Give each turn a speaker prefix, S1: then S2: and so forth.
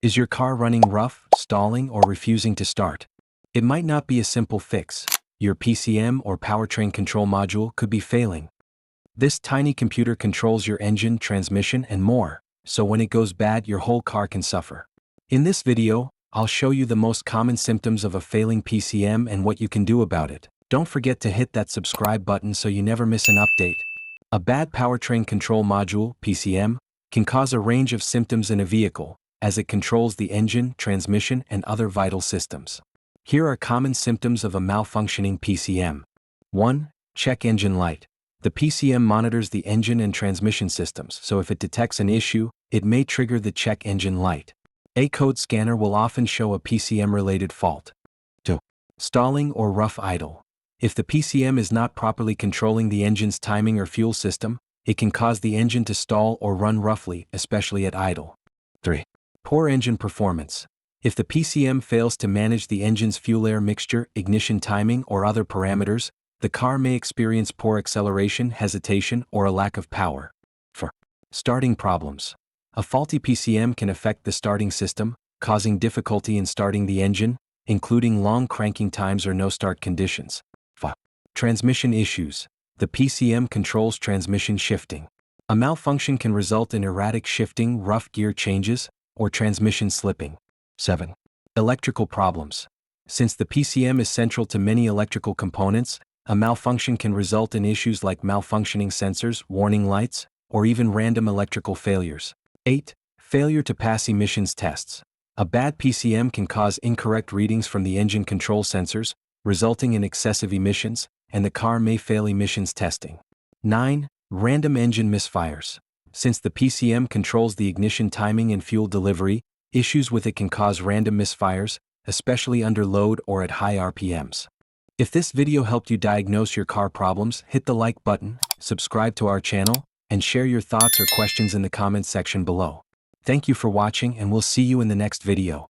S1: Is your car running rough, stalling, or refusing to start? It might not be a simple fix. Your PCM or Powertrain Control Module could be failing. This tiny computer controls your engine, transmission, and more, so when it goes bad, your whole car can suffer. In this video, I'll show you the most common symptoms of a failing PCM and what you can do about it. Don't forget to hit that subscribe button so you never miss an update. A bad Powertrain Control Module, PCM, can cause a range of symptoms in a vehicle, as it controls the engine, transmission, and other vital systems. Here are common symptoms of a malfunctioning PCM. 1. Check engine light. The PCM monitors the engine and transmission systems, so if it detects an issue, it may trigger the check engine light. A code scanner will often show a PCM-related fault. 2. Stalling or rough idle. If the PCM is not properly controlling the engine's timing or fuel system, it can cause the engine to stall or run roughly, especially at idle. 3. Poor engine performance. If the PCM fails to manage the engine's fuel-air mixture, ignition timing, or other parameters, the car may experience poor acceleration, hesitation, or a lack of power. 4. Starting problems. A faulty PCM can affect the starting system, causing difficulty in starting the engine, including long cranking times or no-start conditions. 5. Transmission issues. The PCM controls transmission shifting. A malfunction can result in erratic shifting, rough gear changes, or transmission slipping. 7. Electrical problems. Since the PCM is central to many electrical components, a malfunction can result in issues like malfunctioning sensors, warning lights, or even random electrical failures. 8. Failure to pass emissions tests. A bad PCM can cause incorrect readings from the engine control sensors, resulting in excessive emissions, and the car may fail emissions testing. 9. Random engine misfires. Since the PCM controls the ignition timing and fuel delivery, issues with it can cause random misfires, especially under load or at high RPMs. If this video helped you diagnose your car problems, hit the like button, subscribe to our channel, and share your thoughts or questions in the comments section below. Thank you for watching, and we'll see you in the next video.